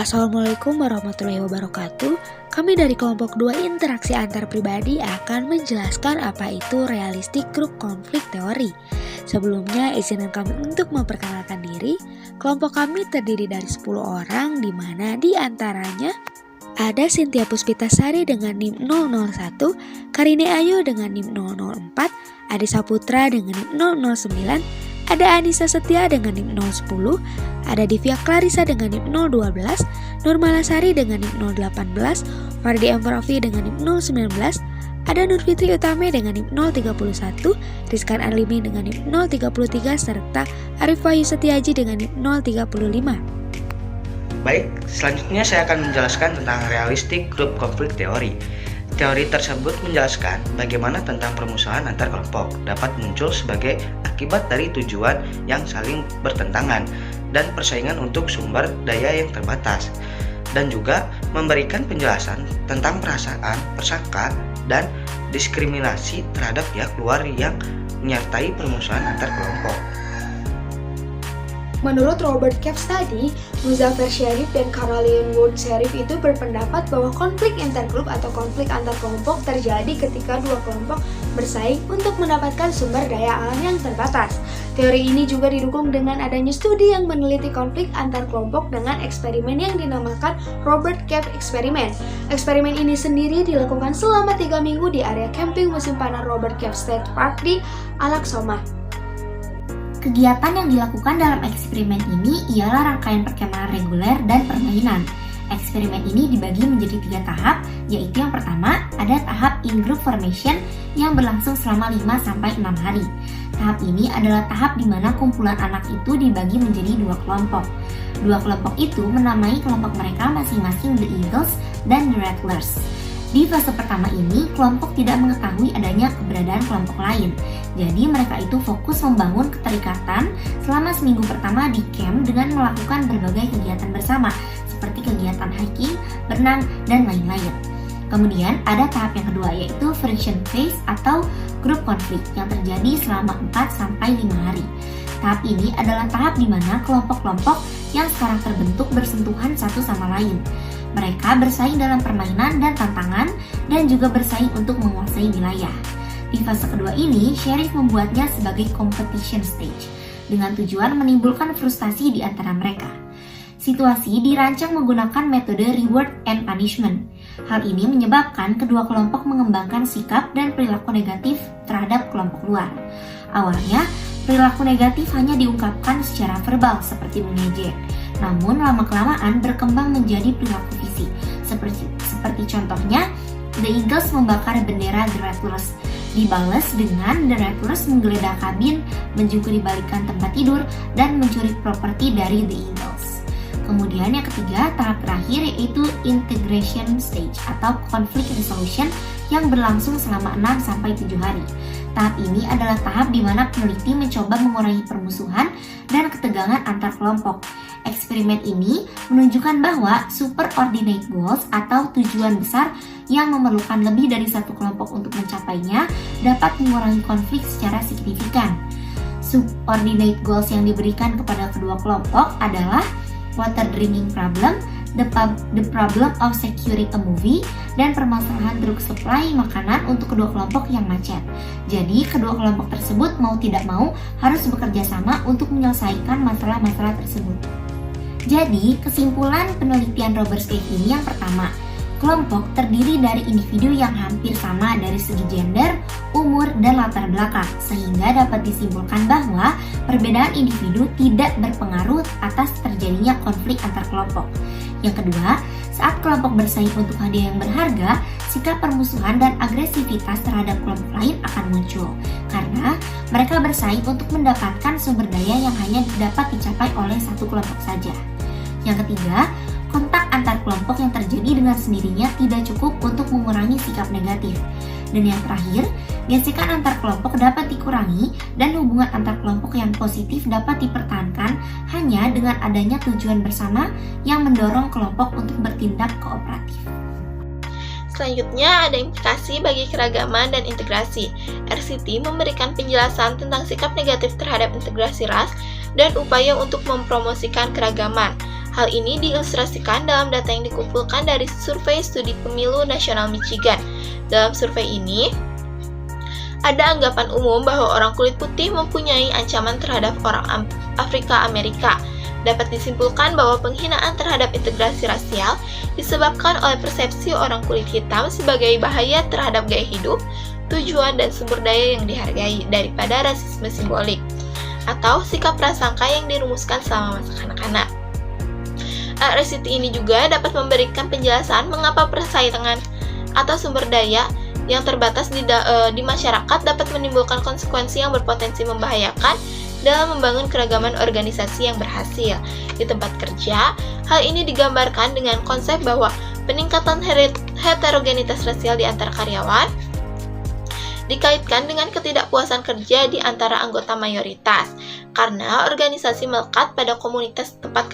Assalamualaikum warahmatullahi wabarakatuh. Kami dari kelompok 2 interaksi antar pribadi akan menjelaskan apa itu realistic group conflict theory. Sebelumnya, izinkan kami untuk memperkenalkan diri. Kelompok kami terdiri dari 10 orang, di mana di antaranya ada Cynthia Puspitasari dengan NIM 001, Karine Ayu dengan NIM 004, Adi Saputra dengan NIM 009, ada Anissa Setia dengan NIM 010, ada Divya Clarissa dengan NIM 012, Nurmalasari dengan NIM 018, Fardi Amrofi dengan NIM 019, ada Nurfitri Utame dengan NIM 031, Rizkan Arlimi dengan NIM 033, serta Arif Wahyu Setiaji dengan NIM 035. Baik, selanjutnya saya akan menjelaskan tentang realistic group conflict theory. Teori tersebut menjelaskan bagaimana tentang permusuhan antar kelompok dapat muncul sebagai akibat dari tujuan yang saling bertentangan dan persaingan untuk sumber daya yang terbatas, dan juga memberikan penjelasan tentang perasaan, persangka, dan diskriminasi terhadap pihak luar yang menyertai permusuhan antar kelompok. Menurut Robert Caves tadi, Muzaffar Sharif dan Caroline Wood Sharif itu berpendapat bahwa konflik intergrup atau konflik antar kelompok terjadi ketika dua kelompok bersaing untuk mendapatkan sumber daya alam yang terbatas. Teori ini juga didukung dengan adanya studi yang meneliti konflik antar kelompok dengan eksperimen yang dinamakan Robert Cave Experiment. Eksperimen ini sendiri dilakukan selama 3 minggu di area camping musim panas Robert Cave State Park di Alabama. Kegiatan yang dilakukan dalam eksperimen ini ialah rangkaian perkemahan reguler dan permainan. Eksperimen ini dibagi menjadi 3 tahap, yaitu yang pertama ada tahap in-group formation yang berlangsung selama 5-6 hari. Tahap ini adalah tahap di mana kumpulan anak itu dibagi menjadi 2 kelompok. 2 kelompok itu menamai kelompok mereka masing-masing The Eagles dan The Rattlers. Di fase pertama ini, kelompok tidak mengetahui adanya keberadaan kelompok lain. Jadi mereka itu fokus membangun keterikatan selama seminggu pertama di camp dengan melakukan berbagai kegiatan bersama, seperti kegiatan hiking, berenang, dan lain-lain. Kemudian ada tahap yang kedua, yaitu friction phase atau grup konflik yang terjadi selama 4-5 hari. Tahap ini adalah tahap di mana kelompok-kelompok yang sekarang terbentuk bersentuhan satu sama lain. Mereka bersaing dalam permainan dan tantangan, dan juga bersaing untuk menguasai wilayah. Di fase kedua ini, Sharif membuatnya sebagai competition stage, dengan tujuan menimbulkan frustasi di antara mereka. Situasi dirancang menggunakan metode reward and punishment. Hal ini menyebabkan kedua kelompok mengembangkan sikap dan perilaku negatif terhadap kelompok luar. Awalnya, perilaku negatif hanya diungkapkan secara verbal seperti mengejek. Namun lama-kelamaan berkembang menjadi perilaku fisik. Seperti contohnya, The Eagles membakar bendera The Rattlers. Dibalas dengan The Rattlers menggeledah kabin, menjungkiri balikan tempat tidur, dan mencuri properti dari The Eagles. Kemudian yang ketiga, tahap terakhir yaitu integration stage atau conflict resolution yang berlangsung selama 6-7 hari. Tahap ini adalah tahap di mana peneliti mencoba mengurangi permusuhan dan ketegangan antar kelompok. Eksperimen ini menunjukkan bahwa superordinate goals atau tujuan besar yang memerlukan lebih dari satu kelompok untuk mencapainya dapat mengurangi konflik secara signifikan. Subordinate goals yang diberikan kepada kedua kelompok adalah water drinking problem, the problem of securing a movie, dan permasalahan drug supply makanan untuk kedua kelompok yang macet. Jadi, kedua kelompok tersebut mau tidak mau harus bekerja sama untuk menyelesaikan masalah-masalah tersebut. Jadi, kesimpulan penelitian Robert Cave ini yang pertama, kelompok terdiri dari individu yang hampir sama dari segi gender, umur, dan latar belakang, sehingga dapat disimpulkan bahwa perbedaan individu tidak berpengaruh atas terjadinya konflik antar kelompok. Yang kedua, saat kelompok bersaing untuk hadiah yang berharga, sikap permusuhan dan agresivitas terhadap kelompok lain akan muncul, karena mereka bersaing untuk mendapatkan sumber daya yang hanya dapat dicapai oleh satu kelompok saja. Yang ketiga, kontak antar kelompok yang terjadi dengan sendirinya tidak cukup untuk mengurangi sikap negatif. Dan yang terakhir, gesekan antar kelompok dapat dikurangi dan hubungan antar kelompok yang positif dapat dipertahankan hanya dengan adanya tujuan bersama yang mendorong kelompok untuk bertindak kooperatif. Selanjutnya ada implikasi bagi keragaman dan integrasi. RCT memberikan penjelasan tentang sikap negatif terhadap integrasi ras dan upaya untuk mempromosikan keragaman. Hal ini diilustrasikan dalam data yang dikumpulkan dari Survei Studi Pemilu Nasional Michigan. Dalam survei ini, ada anggapan umum bahwa orang kulit putih mempunyai ancaman terhadap orang Afrika Amerika. Dapat disimpulkan bahwa penghinaan terhadap integrasi rasial disebabkan oleh persepsi orang kulit hitam sebagai bahaya terhadap gaya hidup, tujuan, dan sumber daya yang dihargai daripada rasisme simbolik atau sikap prasangka yang dirumuskan selama masa kanak-kanak. RCT ini juga dapat memberikan penjelasan mengapa persaingan atau sumber daya yang terbatas di masyarakat dapat menimbulkan konsekuensi yang berpotensi membahayakan dalam membangun keragaman organisasi yang berhasil. Di tempat kerja, hal ini digambarkan dengan konsep bahwa peningkatan heterogenitas rasial di antara karyawan dikaitkan dengan ketidakpuasan kerja di antara anggota mayoritas, karena organisasi melekat pada komunitas tempat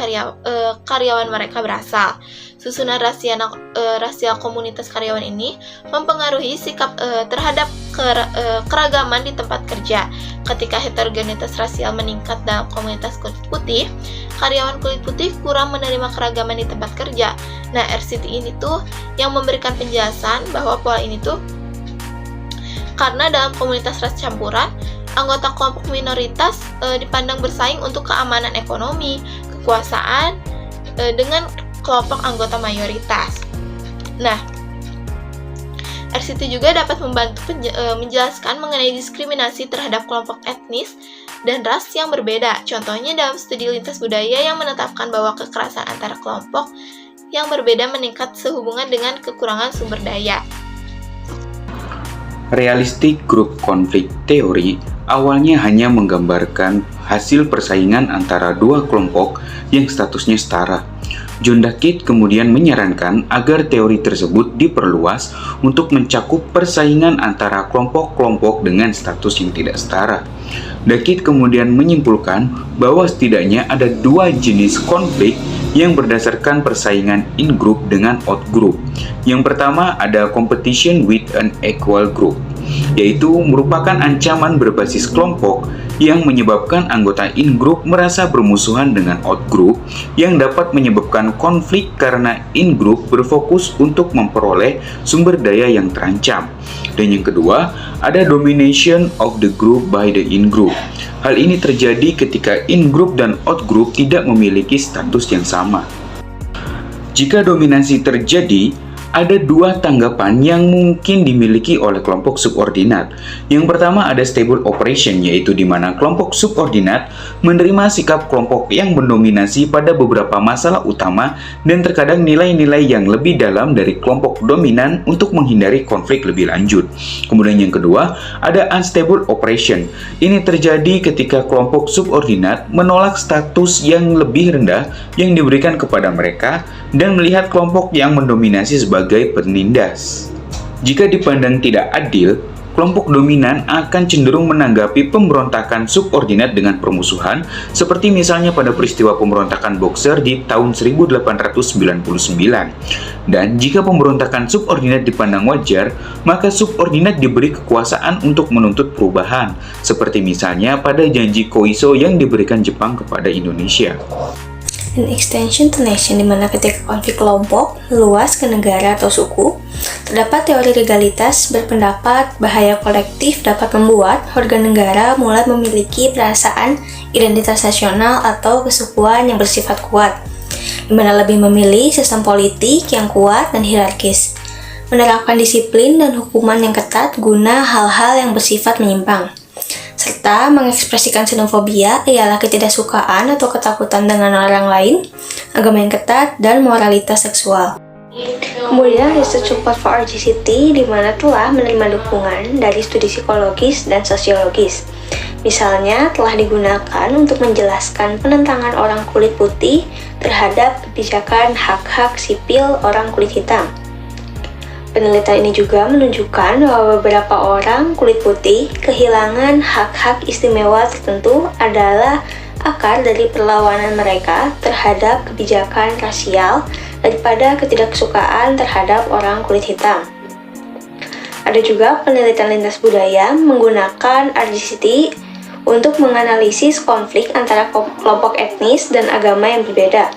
karyawan mereka berasal. Susunan rasial komunitas karyawan ini mempengaruhi sikap terhadap keragaman di tempat kerja. Ketika heterogenitas rasial meningkat dalam komunitas kulit putih, karyawan kulit putih kurang menerima keragaman di tempat kerja. Nah, RCT ini tuh yang memberikan penjelasan bahwa pola ini tuh karena dalam komunitas ras campuran, anggota kelompok minoritas dipandang bersaing untuk keamanan ekonomi, kekuasaan dengan kelompok anggota mayoritas. Nah, RCT juga dapat membantu menjelaskan mengenai diskriminasi terhadap kelompok etnis dan ras yang berbeda. Contohnya dalam studi lintas budaya yang menetapkan bahwa kekerasan antara kelompok yang berbeda meningkat sehubungan dengan kekurangan sumber daya. Realistic Group Conflict Theory awalnya hanya menggambarkan hasil persaingan antara dua kelompok yang statusnya setara. John Duckett kemudian menyarankan agar teori tersebut diperluas untuk mencakup persaingan antara kelompok-kelompok dengan status yang tidak setara. Duckett kemudian menyimpulkan bahwa setidaknya ada dua jenis konflik yang berdasarkan persaingan in-group dengan out-group. Yang pertama ada competition with an equal group, yaitu merupakan ancaman berbasis kelompok yang menyebabkan anggota in-group merasa bermusuhan dengan out-group, yang dapat menyebabkan konflik karena in-group berfokus untuk memperoleh sumber daya yang terancam. Dan yang kedua, ada domination of the group by the in-group. Hal ini terjadi ketika in-group dan out-group tidak memiliki status yang sama. Jika dominasi terjadi, ada dua tanggapan yang mungkin dimiliki oleh kelompok subordinat. Yang pertama ada stable operation, yaitu di mana kelompok subordinat menerima sikap kelompok yang mendominasi pada beberapa masalah utama dan terkadang nilai-nilai yang lebih dalam dari kelompok dominan untuk menghindari konflik lebih lanjut. Kemudian yang kedua ada unstable operation. Ini terjadi ketika kelompok subordinat menolak status yang lebih rendah yang diberikan kepada mereka dan melihat kelompok yang mendominasi sebagai penindas. Jika dipandang tidak adil, kelompok dominan akan cenderung menanggapi pemberontakan subordinat dengan permusuhan, seperti misalnya pada peristiwa pemberontakan Boxer di tahun 1899. Dan jika pemberontakan subordinat dipandang wajar, maka subordinat diberi kekuasaan untuk menuntut perubahan, seperti misalnya pada janji Koiso yang diberikan Jepang kepada Indonesia. Dan extension to nation, di mana ketika konflik kelompok meluas ke negara atau suku, terdapat teori legalitas berpendapat bahaya kolektif dapat membuat warga negara mulai memiliki perasaan identitas nasional atau kesukuan yang bersifat kuat, di mana lebih memilih sistem politik yang kuat dan hierarkis, menerapkan disiplin dan hukuman yang ketat guna hal-hal yang bersifat menyimpang, serta mengekspresikan xenofobia, ialah ketidaksukaan atau ketakutan dengan orang lain, agama yang ketat, dan moralitas seksual. Kemudian research support for RGCT, di mana telah menerima dukungan dari studi psikologis dan sosiologis. Misalnya, telah digunakan untuk menjelaskan penentangan orang kulit putih terhadap kebijakan hak-hak sipil orang kulit hitam. Penelitian ini juga menunjukkan bahwa beberapa orang kulit putih kehilangan hak-hak istimewa tertentu adalah akar dari perlawanan mereka terhadap kebijakan rasial daripada ketidaksukaan terhadap orang kulit hitam. Ada juga penelitian lintas budaya menggunakan RGCT untuk menganalisis konflik antara kelompok etnis dan agama yang berbeda.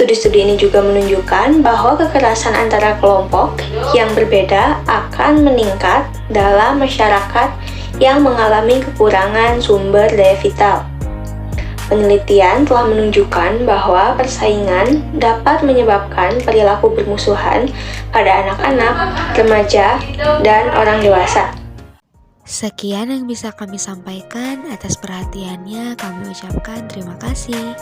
Studi-studi ini juga menunjukkan bahwa kekerasan antara kelompok yang berbeda akan meningkat dalam masyarakat yang mengalami kekurangan sumber daya vital. Penelitian telah menunjukkan bahwa persaingan dapat menyebabkan perilaku bermusuhan pada anak-anak, remaja, dan orang dewasa. Sekian yang bisa kami sampaikan. Atas perhatiannya kami ucapkan terima kasih.